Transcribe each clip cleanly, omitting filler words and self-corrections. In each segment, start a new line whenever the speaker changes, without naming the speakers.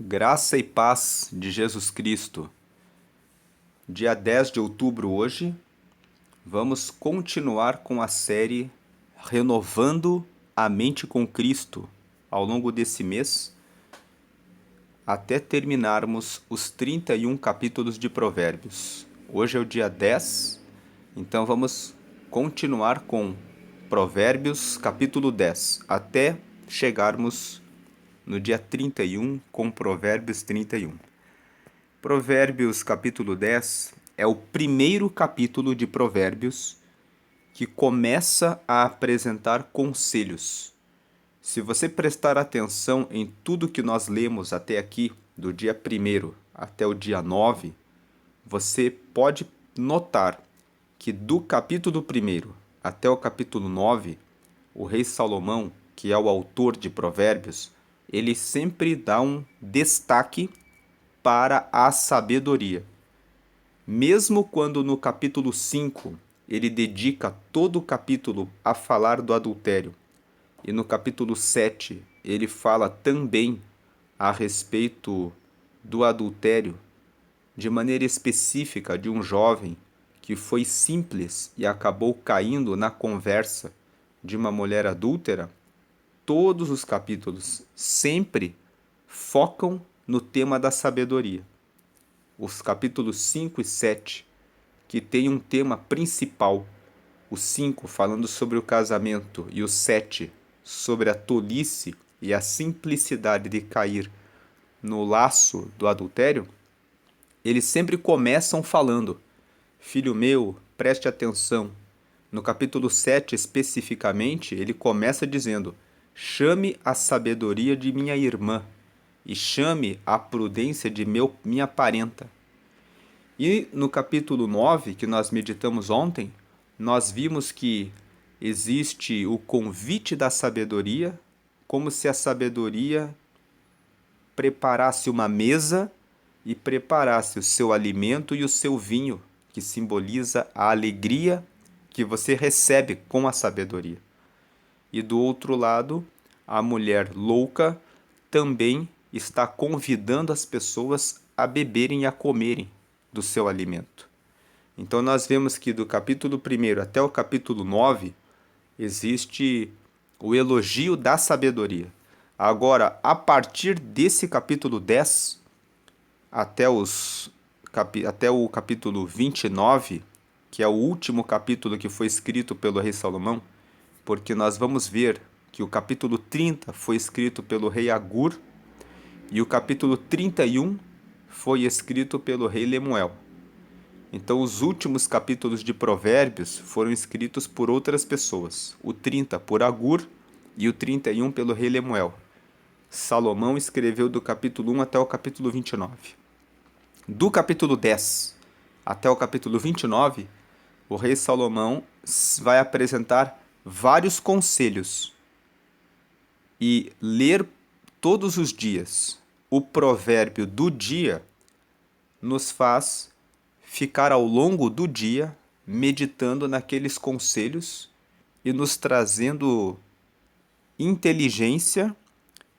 Graça e paz de Jesus Cristo. Dia 10 de outubro hoje, vamos continuar com a série Renovando a Mente com Cristo ao longo desse mês, até terminarmos os 31 capítulos de Provérbios. Hoje é o dia 10, então vamos continuar com Provérbios capítulo 10, até chegarmos no dia 31 com Provérbios 31. Provérbios capítulo 10 é o primeiro capítulo de Provérbios que começa a apresentar conselhos. Se você prestar atenção em tudo que nós lemos até aqui, do dia 1º até o dia 9, você pode notar que do capítulo 1º até o capítulo 9, o rei Salomão, que é o autor de Provérbios, ele sempre dá um destaque para a sabedoria. Mesmo quando no capítulo 5 ele dedica todo o capítulo a falar do adultério, e no capítulo 7 ele fala também a respeito do adultério, de maneira específica de um jovem que foi simples e acabou caindo na conversa de uma mulher adúltera, todos os capítulos sempre focam no tema da sabedoria. Os capítulos 5 e 7, que tem um tema principal, o 5 falando sobre o casamento e o 7 sobre a tolice e a simplicidade de cair no laço do adultério, eles sempre começam falando: filho meu, preste atenção. No capítulo 7 especificamente, ele começa dizendo: chame a sabedoria de minha irmã e chame a prudência de minha parenta. E no capítulo 9, que nós meditamos ontem, nós vimos que existe o convite da sabedoria, como se a sabedoria preparasse uma mesa e preparasse o seu alimento e o seu vinho, que simboliza a alegria que você recebe com a sabedoria. E do outro lado, a mulher louca também está convidando as pessoas a beberem e a comerem do seu alimento. Então nós vemos que do capítulo 1º até o capítulo 9 existe o elogio da sabedoria. Agora, a partir desse capítulo 10 até o capítulo 29, que é o último capítulo que foi escrito pelo rei Salomão, porque nós vamos ver que o capítulo 30 foi escrito pelo rei Agur e o capítulo 31 foi escrito pelo rei Lemuel. Então, os últimos capítulos de Provérbios foram escritos por outras pessoas. O 30 por Agur e o 31 pelo rei Lemuel. Salomão escreveu do capítulo 1 até o capítulo 29. Do capítulo 10 até o capítulo 29, o rei Salomão vai apresentar vários conselhos. E ler todos os dias o provérbio do dia nos faz ficar ao longo do dia meditando naqueles conselhos e nos trazendo inteligência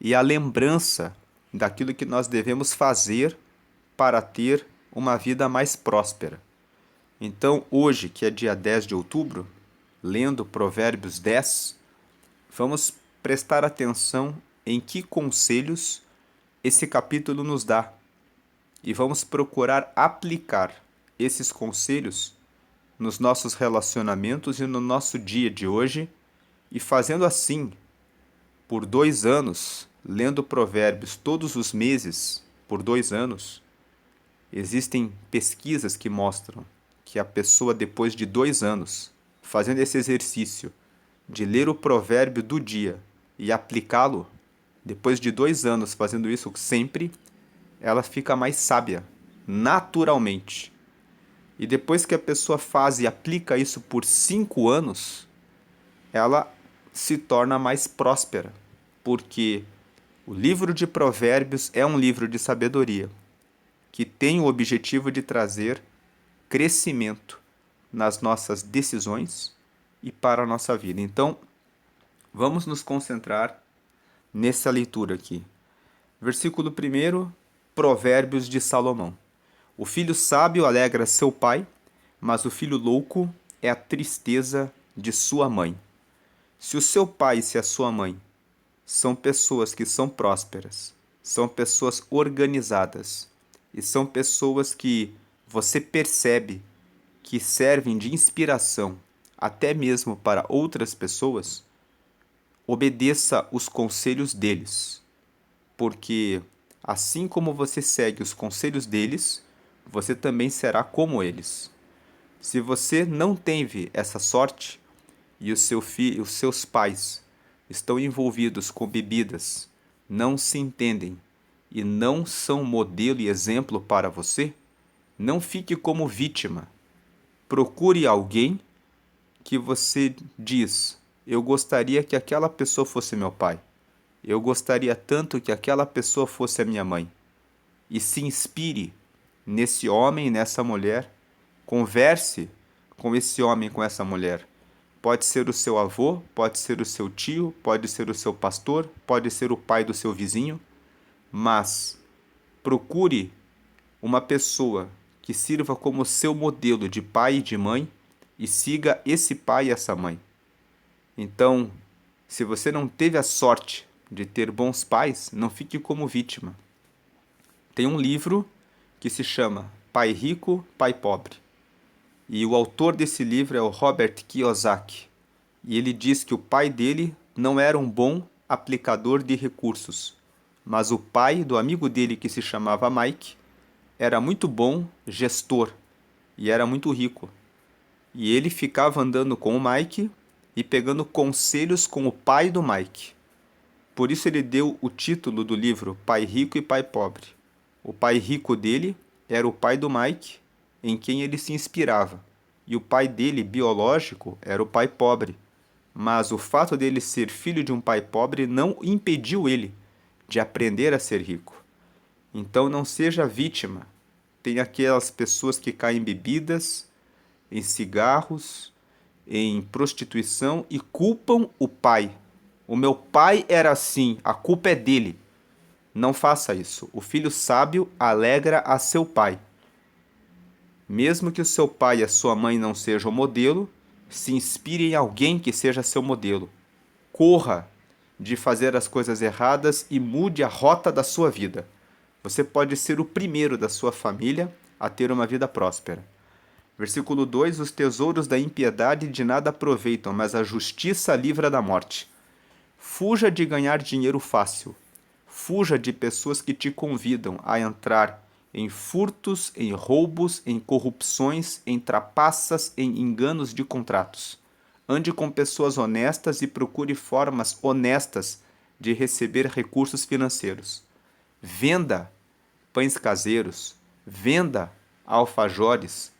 e a lembrança daquilo que nós devemos fazer para ter uma vida mais próspera. Então, hoje, que é dia 10 de outubro, lendo Provérbios 10, vamos prestar atenção em que conselhos esse capítulo nos dá e vamos procurar aplicar esses conselhos nos nossos relacionamentos e no nosso dia de hoje, e fazendo assim por 2 anos, lendo Provérbios todos os meses por 2 anos, existem pesquisas que mostram que a pessoa, depois de 2 anos, fazendo esse exercício de ler o provérbio do dia e aplicá-lo, depois de 2 anos fazendo isso sempre, ela fica mais sábia, naturalmente. E depois que a pessoa faz e aplica isso por 5 anos, ela se torna mais próspera, porque o livro de Provérbios é um livro de sabedoria, que tem o objetivo de trazer crescimento nas nossas decisões e para a nossa vida. Então, vamos nos concentrar nessa leitura aqui. Versículo 1, Provérbios de Salomão. O filho sábio alegra seu pai, mas o filho louco é a tristeza de sua mãe. Se o seu pai e se a sua mãe são pessoas que são prósperas, são pessoas organizadas e são pessoas que você percebe que servem de inspiração até mesmo para outras pessoas, obedeça os conselhos deles, porque assim como você segue os conselhos deles, você também será como eles. Se você não teve essa sorte e os seus pais estão envolvidos com bebidas, não se entendem e não são modelo e exemplo para você, não fique como vítima. Procure alguém que você diz: eu gostaria que aquela pessoa fosse meu pai. Eu gostaria tanto que aquela pessoa fosse a minha mãe. E se inspire nesse homem e nessa mulher. Converse com esse homem e com essa mulher. Pode ser o seu avô, pode ser o seu tio, pode ser o seu pastor, pode ser o pai do seu vizinho, mas procure uma pessoa que sirva como seu modelo de pai e de mãe e siga esse pai e essa mãe. Então, se você não teve a sorte de ter bons pais, não fique como vítima. Tem um livro que se chama Pai Rico, Pai Pobre. E o autor desse livro é o Robert Kiyosaki. E ele diz que o pai dele não era um bom aplicador de recursos, mas o pai do amigo dele, que se chamava Mike, era muito bom gestor e era muito rico. E ele ficava andando com o Mike e pegando conselhos com o pai do Mike. Por isso ele deu o título do livro Pai Rico e Pai Pobre. O pai rico dele era o pai do Mike, em quem ele se inspirava. E o pai dele, biológico, era o pai pobre. Mas o fato dele ser filho de um pai pobre não impediu ele de aprender a ser rico. Então não seja vítima. Tem aquelas pessoas que caem em bebidas, em cigarros, em prostituição e culpam o pai. O meu pai era assim, a culpa é dele. Não faça isso. O filho sábio alegra a seu pai. Mesmo que o seu pai e a sua mãe não sejam modelo, se inspire em alguém que seja seu modelo. Corra de fazer as coisas erradas e mude a rota da sua vida. Você pode ser o primeiro da sua família a ter uma vida próspera. Versículo 2: os tesouros da impiedade de nada aproveitam, mas a justiça livra da morte. Fuja de ganhar dinheiro fácil. Fuja de pessoas que te convidam a entrar em furtos, em roubos, em corrupções, em trapaças, em enganos de contratos. Ande com pessoas honestas e procure formas honestas de receber recursos financeiros. Venda pães caseiros, venda alfajores,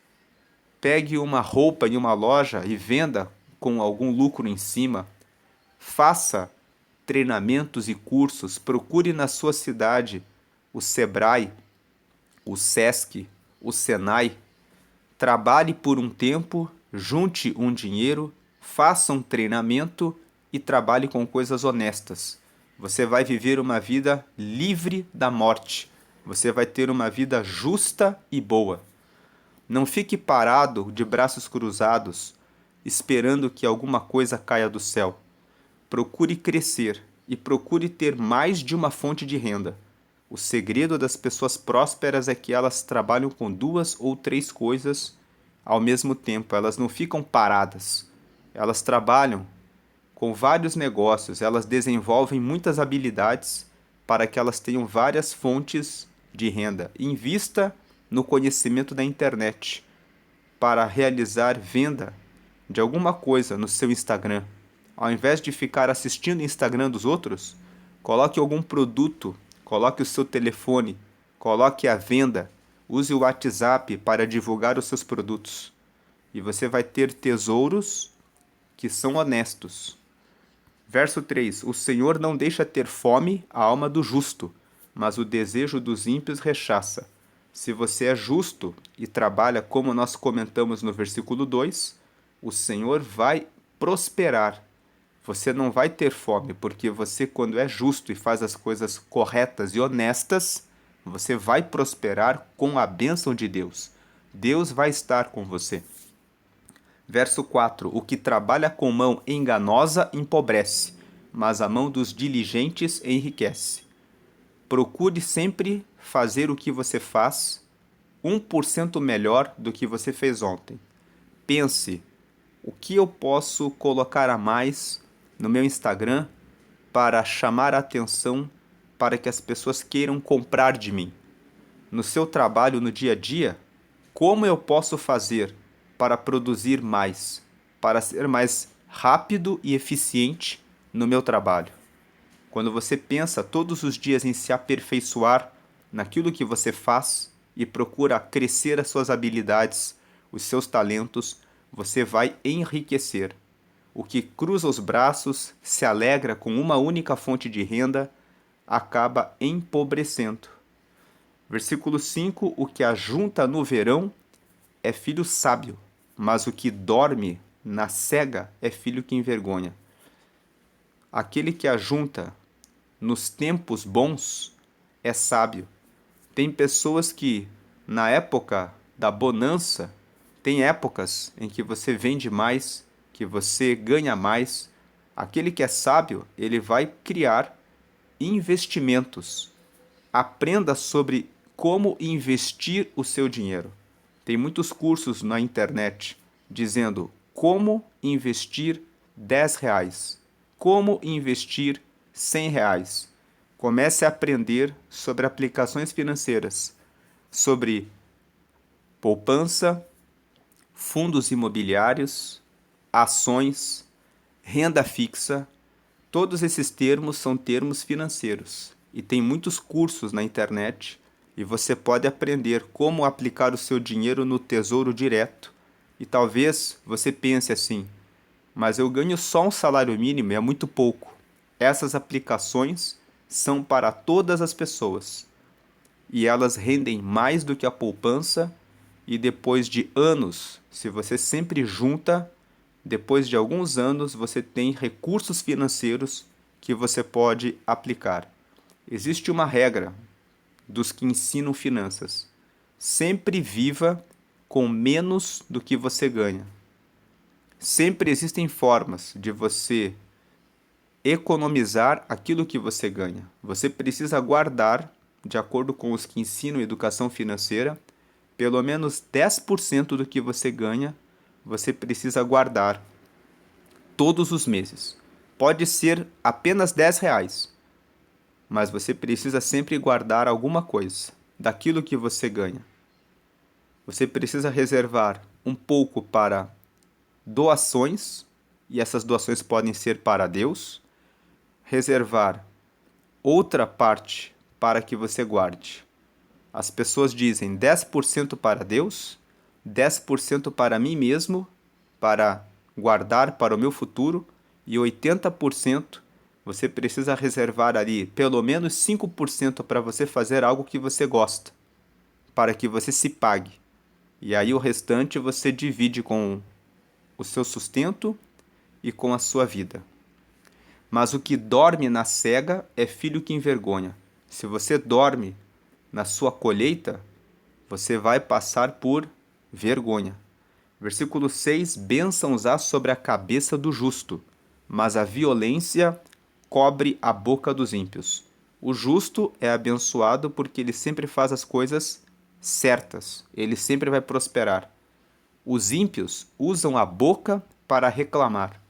pegue uma roupa em uma loja e venda com algum lucro em cima. Faça treinamentos e cursos, procure na sua cidade o Sebrae, o Sesc, o Senai. Trabalhe por um tempo, junte um dinheiro, faça um treinamento e trabalhe com coisas honestas. Você vai viver uma vida livre da morte. Você vai ter uma vida justa e boa. Não fique parado de braços cruzados, esperando que alguma coisa caia do céu. Procure crescer e procure ter mais de uma fonte de renda. O segredo das pessoas prósperas é que elas trabalham com 2 ou 3 coisas ao mesmo tempo. Elas não ficam paradas. Elas trabalham com vários negócios. Elas desenvolvem muitas habilidades para que elas tenham várias fontes de renda. Invista no conhecimento da internet para realizar venda de alguma coisa no seu Instagram. Ao invés de ficar assistindo o Instagram dos outros, coloque algum produto, coloque o seu telefone, coloque a venda, use o WhatsApp para divulgar os seus produtos. E você vai ter tesouros que são honestos. Verso 3: o Senhor não deixa ter fome a alma do justo, mas o desejo dos ímpios rechaça. Se você é justo e trabalha como nós comentamos no versículo 2, o Senhor vai prosperar Você não vai ter fome, porque você, quando é justo e faz as coisas corretas e honestas, você vai prosperar com a bênção de Deus. Deus vai estar com você. Verso 4: O que trabalha com mão enganosa empobrece, mas a mão dos diligentes enriquece. Procure sempre fazer o que você faz 1% melhor do que você fez ontem. Pense, o que eu posso colocar a mais no meu Instagram para chamar a atenção, para que as pessoas queiram comprar de mim? No seu trabalho, no dia a dia, como eu posso fazer para produzir mais, para ser mais rápido e eficiente no meu trabalho? Quando você pensa todos os dias em se aperfeiçoar naquilo que você faz e procura crescer as suas habilidades, os seus talentos, você vai enriquecer. O que cruza os braços, se alegra com uma única fonte de renda, acaba empobrecendo. Versículo 5: O que ajunta no verão é filho sábio, mas o que dorme na cega é filho que envergonha. Aquele que ajunta nos tempos bons é sábio. Tem pessoas que, na época da bonança, tem épocas em que você vende mais, que você ganha mais. Aquele que é sábio, ele vai criar investimentos. Aprenda sobre como investir o seu dinheiro. Tem muitos cursos na internet dizendo como investir R$ 10, como investir R$ 100. Comece a aprender sobre aplicações financeiras, sobre poupança, fundos imobiliários, ações, renda fixa. Todos esses termos são termos financeiros e tem muitos cursos na internet e você pode aprender como aplicar o seu dinheiro no Tesouro Direto. E talvez você pense assim: mas eu ganho só um salário mínimo e é muito pouco. Essas aplicações são para todas as pessoas e elas rendem mais do que a poupança. E depois de anos, se você sempre junta, depois de alguns anos você tem recursos financeiros que você pode aplicar. Existe uma regra dos que ensinam finanças: sempre viva com menos do que você ganha. Sempre existem formas de você economizar aquilo que você ganha. Você precisa guardar, de acordo com os que ensinam educação financeira, pelo menos 10% do que você ganha, você precisa guardar todos os meses. Pode ser apenas R$ 10, mas você precisa sempre guardar alguma coisa daquilo que você ganha. Você precisa reservar um pouco para doações, e essas doações podem ser para Deus. Reservar outra parte para que você guarde. As pessoas dizem 10% para Deus, 10% para mim mesmo, para guardar para o meu futuro, e 80% você precisa reservar ali pelo menos 5% para você fazer algo que você gosta, para que você se pague. E aí o restante você divide com o seu sustento e com a sua vida. Mas o que dorme na cega é filho que envergonha. Se você dorme na sua colheita, você vai passar por vergonha. Versículo 6: Bênçãos há sobre a cabeça do justo, mas a violência cobre a boca dos ímpios. O justo é abençoado porque ele sempre faz as coisas certas, ele sempre vai prosperar. Os ímpios usam a boca para reclamar,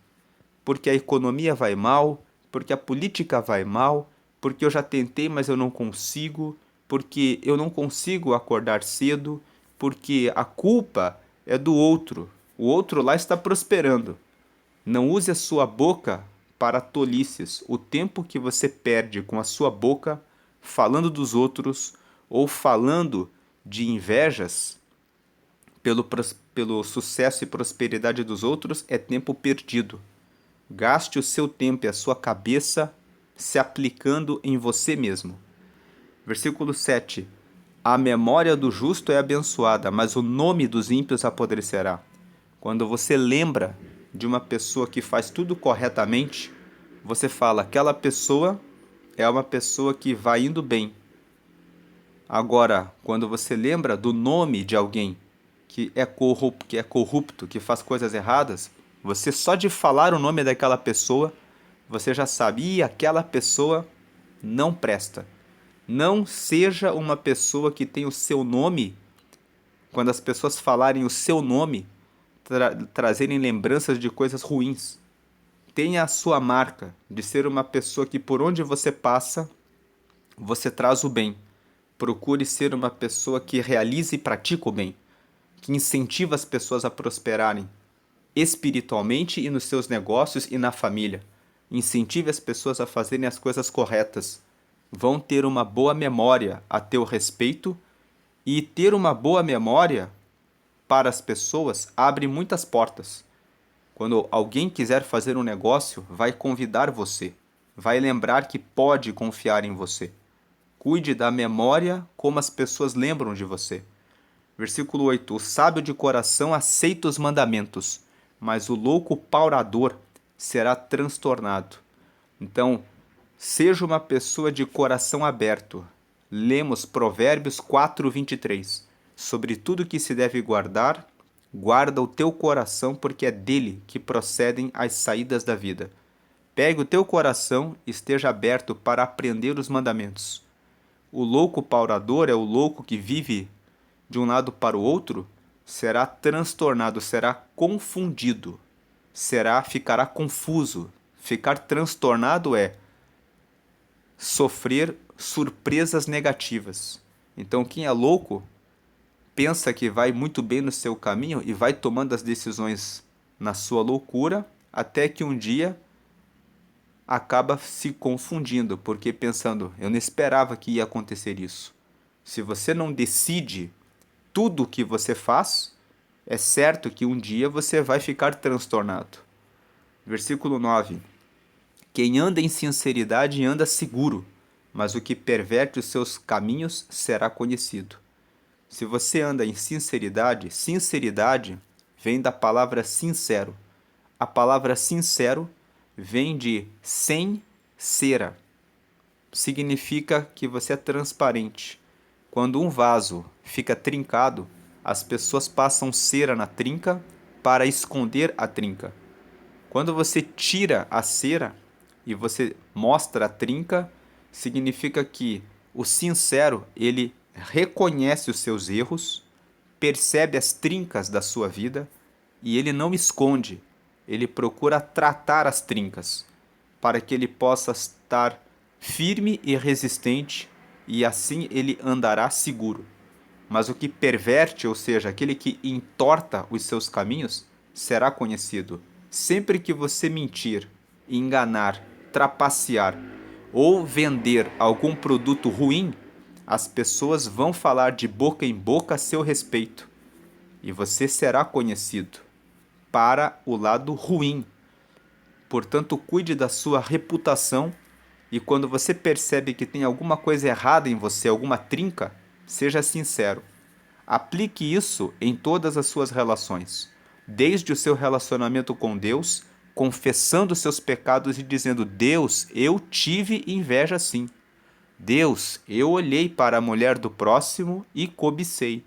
porque a economia vai mal, porque a política vai mal, porque eu já tentei, mas eu não consigo, porque eu não consigo acordar cedo, porque a culpa é do outro. O outro lá está prosperando. Não use a sua boca para tolices. O tempo que você perde com a sua boca falando dos outros ou falando de invejas pelo sucesso e prosperidade dos outros é tempo perdido. Gaste o seu tempo e a sua cabeça se aplicando em você mesmo. Versículo 7. A memória do justo é abençoada, mas o nome dos ímpios apodrecerá. Quando você lembra de uma pessoa que faz tudo corretamente, você fala, aquela pessoa é uma pessoa que vai indo bem. Agora, quando você lembra do nome de alguém que é corrupto, que faz coisas erradas, você só de falar o nome daquela pessoa, você já sabe, e aquela pessoa não presta. Não seja uma pessoa que tem o seu nome, quando as pessoas falarem o seu nome, trazerem lembranças de coisas ruins. Tenha a sua marca de ser uma pessoa que por onde você passa, você traz o bem. Procure ser uma pessoa que realize e pratica o bem, que incentiva as pessoas a prosperarem espiritualmente e nos seus negócios e na família. Incentive as pessoas a fazerem as coisas corretas. Vão ter uma boa memória a teu respeito, e ter uma boa memória para as pessoas abre muitas portas. Quando alguém quiser fazer um negócio, vai convidar você, vai lembrar que pode confiar em você. Cuide da memória como as pessoas lembram de você. Versículo 8: o sábio de coração aceita os mandamentos, mas o louco paurador será transtornado. Então, seja uma pessoa de coração aberto. Lemos Provérbios 4:23. Sobre tudo que se deve guardar, guarda o teu coração, porque é dele que procedem as saídas da vida. Pegue o teu coração e esteja aberto para aprender os mandamentos. O louco paurador é o louco que vive de um lado para o outro, será transtornado, será confundido, ficará confuso. Ficar transtornado é sofrer surpresas negativas. Então, quem é louco pensa que vai muito bem no seu caminho e vai tomando as decisões na sua loucura, até que um dia acaba se confundindo, porque pensando, eu não esperava que ia acontecer isso. Se você não decide tudo o que você faz, é certo que um dia você vai ficar transtornado. Versículo 9. Quem anda em sinceridade anda seguro, mas o que perverte os seus caminhos será conhecido. Se você anda em sinceridade, sinceridade vem da palavra sincero. A palavra sincero vem de sem cera. Significa que você é transparente. Quando um vaso fica trincado, as pessoas passam cera na trinca para esconder a trinca. Quando você tira a cera e você mostra a trinca, significa que o sincero, ele reconhece os seus erros, percebe as trincas da sua vida e ele não esconde, ele procura tratar as trincas para que ele possa estar firme e resistente, e assim ele andará seguro. Mas o que perverte, ou seja, aquele que entorta os seus caminhos, será conhecido. Sempre que você mentir, enganar, trapacear ou vender algum produto ruim, as pessoas vão falar de boca em boca a seu respeito. E você será conhecido para o lado ruim. Portanto, cuide da sua reputação, e quando você percebe que tem alguma coisa errada em você, alguma trinca, seja sincero. Aplique isso em todas as suas relações, desde o seu relacionamento com Deus, confessando seus pecados e dizendo: Deus, eu tive inveja sim. Deus, eu olhei para a mulher do próximo e cobicei.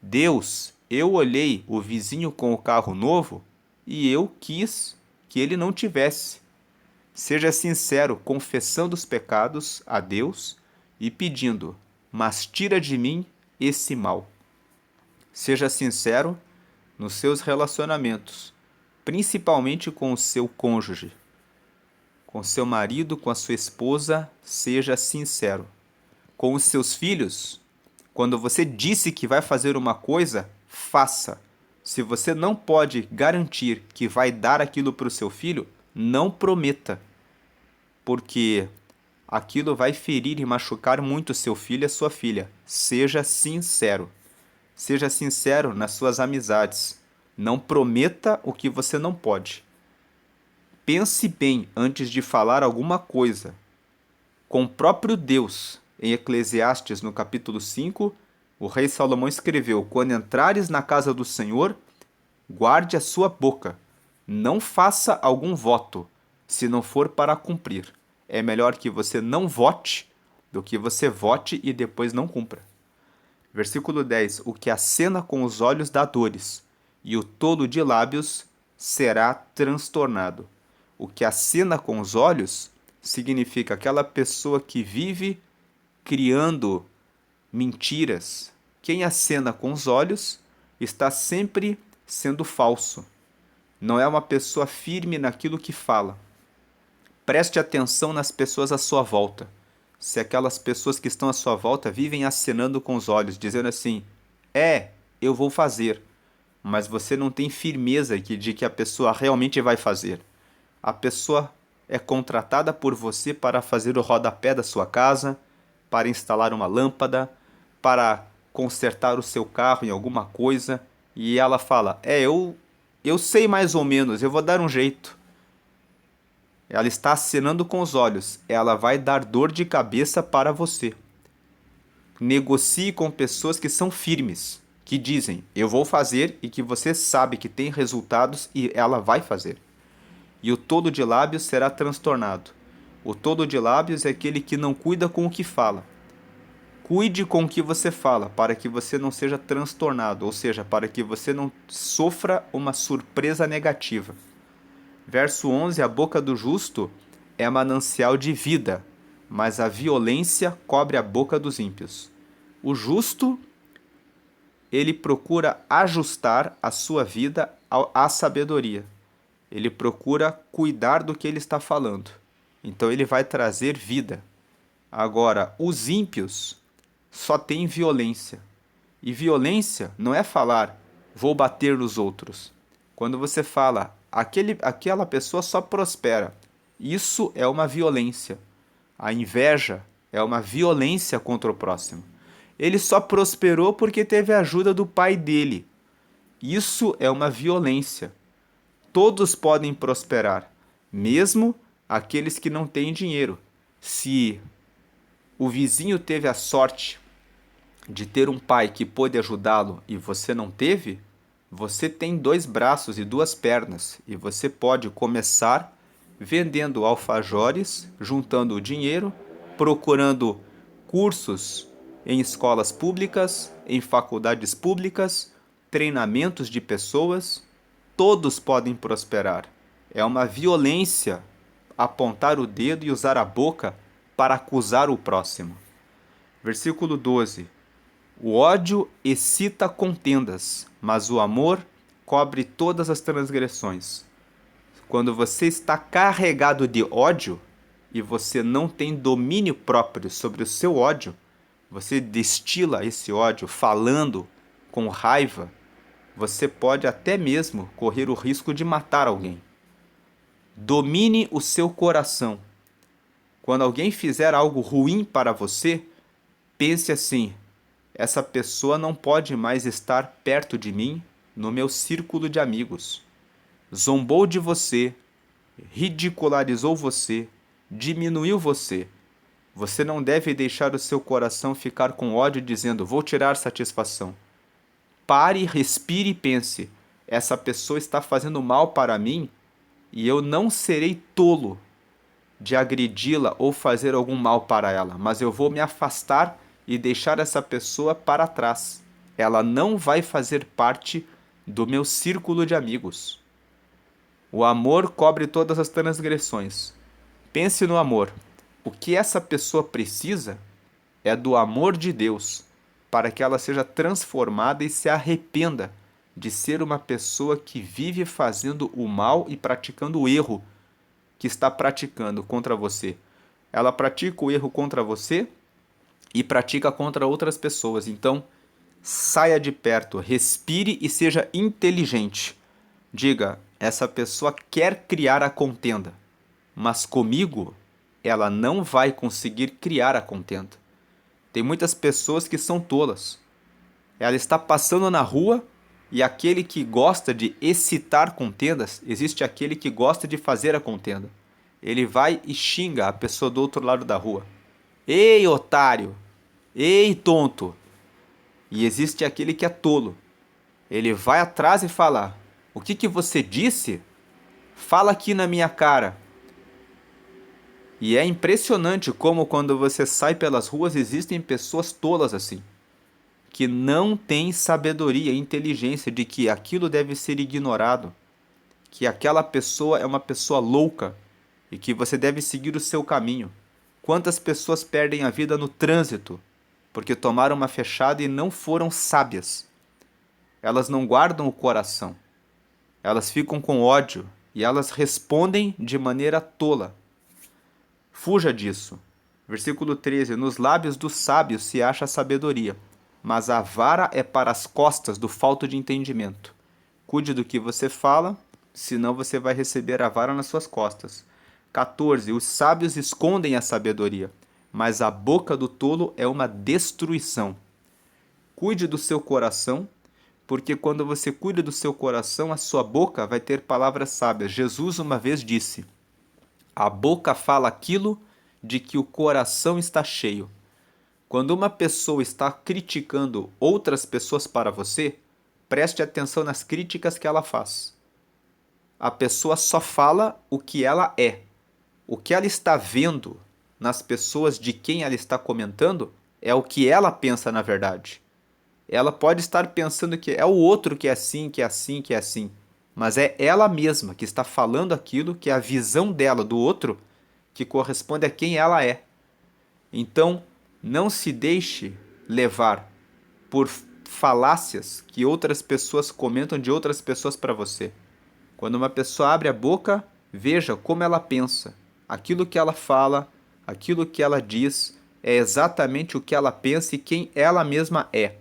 Deus, eu olhei o vizinho com o carro novo e eu quis que ele não tivesse. Seja sincero, confessando os pecados a Deus e pedindo: mas tira de mim esse mal. Seja sincero nos seus relacionamentos, principalmente com o seu cônjuge. Com seu marido, com a sua esposa, seja sincero. Com os seus filhos, quando você disse que vai fazer uma coisa, faça. Se você não pode garantir que vai dar aquilo para o seu filho, não prometa, porque aquilo vai ferir e machucar muito seu filho e a sua filha. Seja sincero. Seja sincero nas suas amizades. Não prometa o que você não pode. Pense bem antes de falar alguma coisa. Com o próprio Deus, em Eclesiastes, no capítulo 5, o rei Salomão escreveu: quando entrares na casa do Senhor, guarde a sua boca, Não faça algum voto, se não for para cumprir. É melhor que você não vote do que você vote e depois não cumpra. Versículo 10. O que acena com os olhos dá dores, e o tolo de lábios será transtornado. O que acena com os olhos significa aquela pessoa que vive criando mentiras. Quem acena com os olhos está sempre sendo falso. Não é uma pessoa firme naquilo que fala. Preste atenção nas pessoas à sua volta. Se aquelas pessoas que estão à sua volta vivem acenando com os olhos, dizendo assim: eu vou fazer, mas você não tem firmeza de que a pessoa realmente vai fazer. A pessoa é contratada por você para fazer o rodapé da sua casa, para instalar uma lâmpada, para consertar o seu carro em alguma coisa, e ela fala: eu sei mais ou menos, eu vou dar um jeito. Ela está acenando com os olhos, ela vai dar dor de cabeça para você. Negocie com pessoas que são firmes, que dizem: eu vou fazer, e que você sabe que tem resultados e ela vai fazer. E o tolo de lábios será transtornado. O tolo de lábios é aquele que não cuida com o que fala. Cuide com o que você fala, para que você não seja transtornado, ou seja, para que você não sofra uma surpresa negativa. Verso 11: a boca do justo é manancial de vida, mas a violência cobre a boca dos ímpios. O justo, ele procura ajustar a sua vida à sabedoria. Ele procura cuidar do que ele está falando. Então ele vai trazer vida. Agora, os ímpios só têm violência. E violência não é falar: vou bater nos outros. Quando você fala: aquela pessoa só prospera, isso é uma violência. A inveja é uma violência contra o próximo. Ele só prosperou porque teve a ajuda do pai dele. Isso é uma violência. Todos podem prosperar, mesmo aqueles que não têm dinheiro. Se o vizinho teve a sorte de ter um pai que pôde ajudá-lo e você não teve, você tem 2 braços e 2 pernas e você pode começar vendendo alfajores, juntando o dinheiro, procurando cursos em escolas públicas, em faculdades públicas, treinamentos de pessoas. Todos podem prosperar. É uma violência apontar o dedo e usar a boca para acusar o próximo. Versículo 12. O ódio excita contendas, mas o amor cobre todas as transgressões. Quando você está carregado de ódio e você não tem domínio próprio sobre o seu ódio, você destila esse ódio falando com raiva, você pode até mesmo correr o risco de matar alguém. Domine o seu coração. Quando alguém fizer algo ruim para você, pense assim: essa pessoa não pode mais estar perto de mim, no meu círculo de amigos. Zombou de você, ridicularizou você, diminuiu você. Você não deve deixar o seu coração ficar com ódio dizendo: vou tirar satisfação. Pare, respire e pense: essa pessoa está fazendo mal para mim e eu não serei tolo de agredi-la ou fazer algum mal para ela, mas eu vou me afastar e deixar essa pessoa para trás. Ela não vai fazer parte do meu círculo de amigos. O amor cobre todas as transgressões. Pense no amor. O que essa pessoa precisa é do amor de Deus, para que ela seja transformada e se arrependa de ser uma pessoa que vive fazendo o mal e praticando o erro que está praticando contra você. Ela pratica o erro contra você e pratica contra outras pessoas. Então, saia de perto, respire e seja inteligente. Diga: essa pessoa quer criar a contenda, mas comigo ela não vai conseguir criar a contenda. Tem muitas pessoas que são tolas. Ela está passando na rua e aquele que gosta de excitar contendas, existe aquele que gosta de fazer a contenda. Ele vai e xinga a pessoa do outro lado da rua: ei, otário! Ei, tonto! E existe aquele que é tolo. Ele vai atrás e fala: o que você disse? Fala aqui na minha cara. E é impressionante como quando você sai pelas ruas existem pessoas tolas assim, que não têm sabedoria e inteligência de que aquilo deve ser ignorado, que aquela pessoa é uma pessoa louca e que você deve seguir o seu caminho. Quantas pessoas perdem a vida no trânsito porque tomaram uma fechada e não foram sábias? Elas não guardam o coração, elas ficam com ódio e elas respondem de maneira tola. Fuja disso. Versículo 13: Nos lábios dos sábios se acha a sabedoria, mas a vara é para as costas do falto de entendimento. Cuide do que você fala, senão você vai receber a vara nas suas costas. 14. Os sábios escondem a sabedoria, mas a boca do tolo é uma destruição. Cuide do seu coração, porque quando você cuida do seu coração, a sua boca vai ter palavras sábias. Jesus uma vez disse: a boca fala aquilo de que o coração está cheio. Quando uma pessoa está criticando outras pessoas para você, preste atenção nas críticas que ela faz. A pessoa só fala o que ela é. O que ela está vendo nas pessoas de quem ela está comentando é o que ela pensa na verdade. Ela pode estar pensando que é o outro que é assim, que é assim, que é assim. Mas é ela mesma que está falando aquilo que é a visão dela do outro que corresponde a quem ela é. Então, não se deixe levar por falácias que outras pessoas comentam de outras pessoas para você. Quando uma pessoa abre a boca, veja como ela pensa. Aquilo que ela fala, aquilo que ela diz, é exatamente o que ela pensa e quem ela mesma é.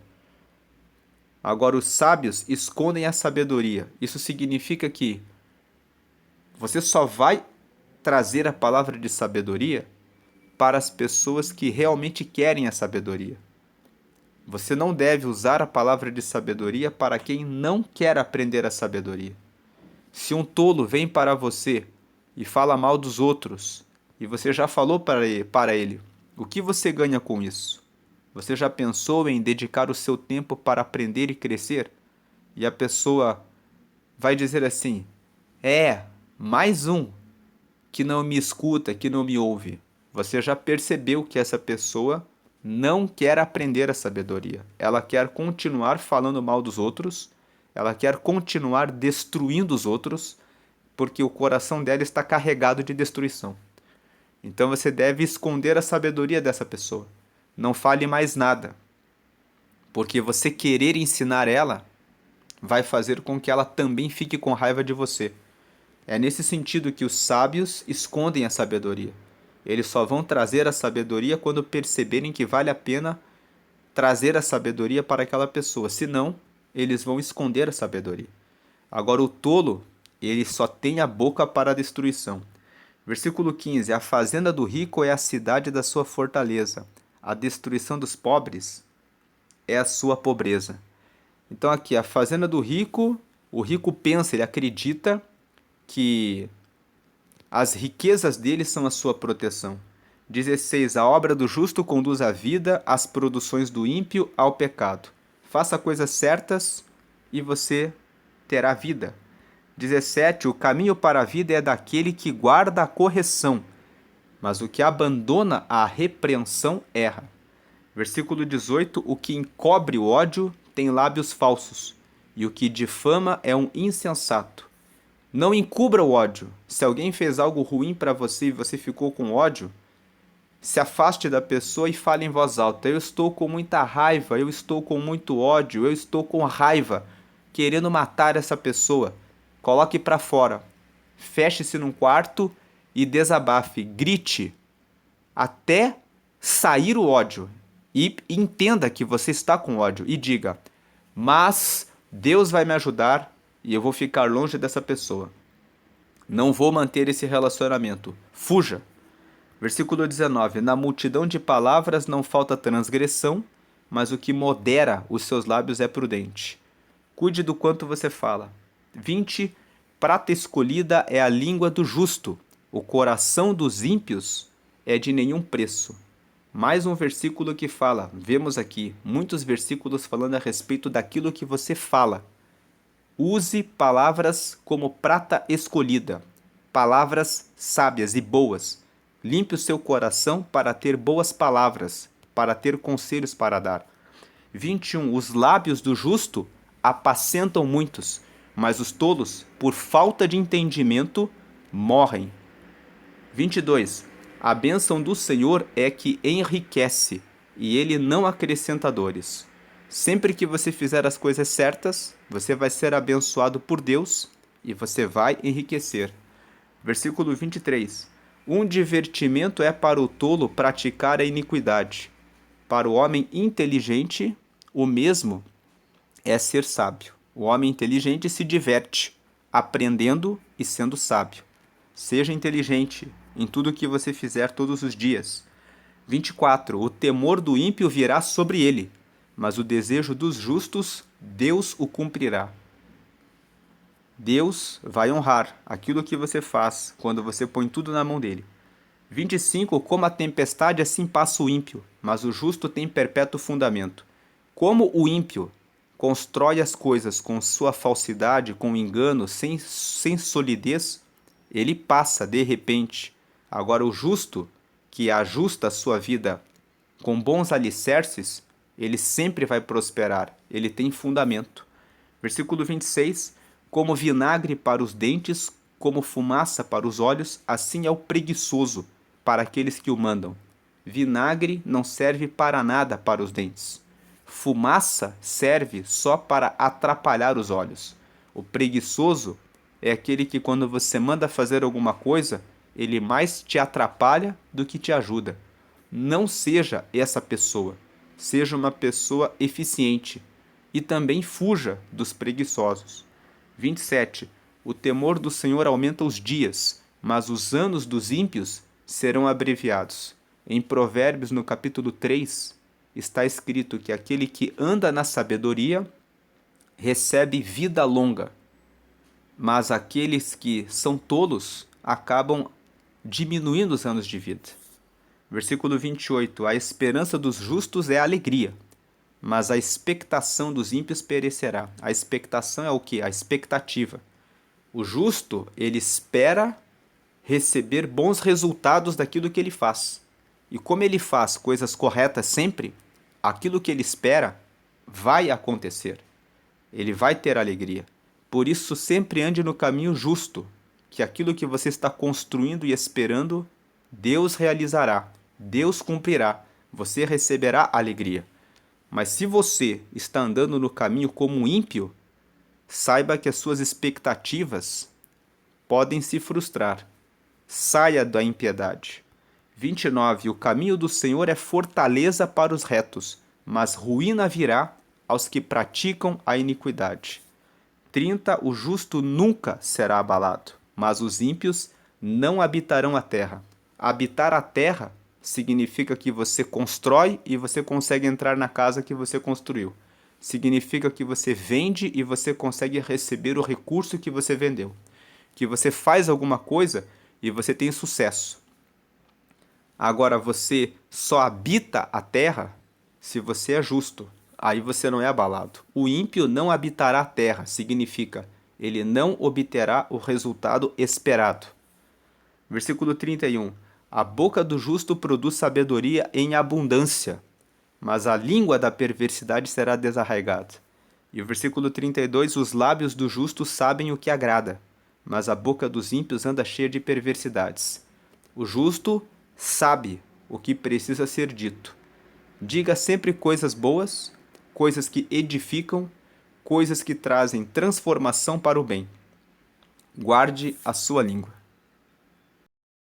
Agora, os sábios escondem a sabedoria. Isso significa que você só vai trazer a palavra de sabedoria para as pessoas que realmente querem a sabedoria. Você não deve usar a palavra de sabedoria para quem não quer aprender a sabedoria. Se um tolo vem para você e fala mal dos outros, e você já falou para ele, o que você ganha com isso? Você já pensou em dedicar o seu tempo para aprender e crescer? E a pessoa vai dizer assim: mais um que não me escuta, que não me ouve. Você já percebeu que essa pessoa não quer aprender a sabedoria. Ela quer continuar falando mal dos outros, ela quer continuar destruindo os outros, porque o coração dela está carregado de destruição. Então você deve esconder a sabedoria dessa pessoa. Não fale mais nada, porque você querer ensinar ela vai fazer com que ela também fique com raiva de você. É nesse sentido que os sábios escondem a sabedoria. Eles só vão trazer a sabedoria quando perceberem que vale a pena trazer a sabedoria para aquela pessoa. Senão, eles vão esconder a sabedoria. Agora, o tolo, ele só tem a boca para a destruição. Versículo 15. A fazenda do rico é a cidade da sua fortaleza. A destruição dos pobres é a sua pobreza. Então aqui, a fazenda do rico, o rico pensa, ele acredita que as riquezas dele são a sua proteção. 16. A obra do justo conduz à vida, as produções do ímpio ao pecado. Faça coisas certas e você terá vida. 17. O caminho para a vida é daquele que guarda a correção, mas o que abandona a repreensão erra. Versículo 18. O que encobre o ódio tem lábios falsos, e o que difama é um insensato. Não encubra o ódio. Se alguém fez algo ruim para você e você ficou com ódio, se afaste da pessoa e fale em voz alta: eu estou com muita raiva, eu estou com muito ódio, eu estou com raiva, querendo matar essa pessoa. Coloque para fora. Feche-se num quarto e desabafe, grite até sair o ódio. E entenda que você está com ódio e diga: mas Deus vai me ajudar e eu vou ficar longe dessa pessoa. Não vou manter esse relacionamento. Fuja. Versículo 19. Na multidão de palavras não falta transgressão, mas o que modera os seus lábios é prudente. Cuide do quanto você fala. 20. Prata escolhida é a língua do justo. O coração dos ímpios é de nenhum preço. Mais um versículo que fala, vemos aqui, muitos versículos falando a respeito daquilo que você fala. Use palavras como prata escolhida. palavras sábias e boas. Limpe o seu coração para ter boas palavras, para ter conselhos para dar. 21. Os lábios do justo apacentam muitos, mas os tolos, por falta de entendimento, morrem. 22. A bênção do Senhor é que enriquece, e ele não acrescenta dores. Sempre que você fizer as coisas certas, você vai ser abençoado por Deus e você vai enriquecer. Versículo 23. Um divertimento é para o tolo praticar a iniquidade. Para o homem inteligente, o mesmo é ser sábio. O homem inteligente se diverte, aprendendo e sendo sábio. Seja inteligente em tudo o que você fizer todos os dias. 24. O temor do ímpio virá sobre ele, mas o desejo dos justos, Deus o cumprirá. Deus vai honrar aquilo que você faz quando você põe tudo na mão dele. 25. Como a tempestade, assim passa o ímpio, mas o justo tem perpétuo fundamento. Como o ímpio constrói as coisas com sua falsidade, com engano, sem solidez, ele passa de repente. Agora o justo, que ajusta a sua vida com bons alicerces, ele sempre vai prosperar, ele tem fundamento. Versículo 26. Como vinagre para os dentes, como fumaça para os olhos, assim é o preguiçoso para aqueles que o mandam. Vinagre não serve para nada para os dentes. Fumaça serve só para atrapalhar os olhos. O preguiçoso é aquele que quando você manda fazer alguma coisa, ele mais te atrapalha do que te ajuda. Não seja essa pessoa. Seja uma pessoa eficiente. E também fuja dos preguiçosos. 27. O temor do Senhor aumenta os dias, mas os anos dos ímpios serão abreviados. Em Provérbios, no capítulo 3, está escrito que aquele que anda na sabedoria recebe vida longa, mas aqueles que são tolos acabam diminuindo os anos de vida. Versículo 28. A esperança dos justos é alegria, mas a expectação dos ímpios perecerá. A expectação é o quê? A expectativa. O justo, ele espera receber bons resultados daquilo que ele faz. E como ele faz coisas corretas sempre, aquilo que ele espera vai acontecer. Ele vai ter alegria. Por isso, sempre ande no caminho justo, que aquilo que você está construindo e esperando, Deus realizará, Deus cumprirá, você receberá alegria. Mas se você está andando no caminho como um ímpio, saiba que as suas expectativas podem se frustrar. Saia da impiedade. 29. O caminho do Senhor é fortaleza para os retos, mas ruína virá aos que praticam a iniquidade. 30. O justo nunca será abalado, mas os ímpios não habitarão a terra. Habitar a terra significa que você constrói e você consegue entrar na casa que você construiu. Significa que você vende e você consegue receber o recurso que você vendeu. Que você faz alguma coisa e você tem sucesso. Agora, você só habita a terra se você é justo. Aí você não é abalado. O ímpio não habitará a terra, significa ele não obterá o resultado esperado. Versículo 31. A boca do justo produz sabedoria em abundância, mas a língua da perversidade será desarraigada. E o versículo 32. Os lábios do justo sabem o que agrada, mas a boca dos ímpios anda cheia de perversidades. O justo sabe o que precisa ser dito. Diga sempre coisas boas, coisas que edificam, coisas que trazem transformação para o bem. Guarde a sua língua.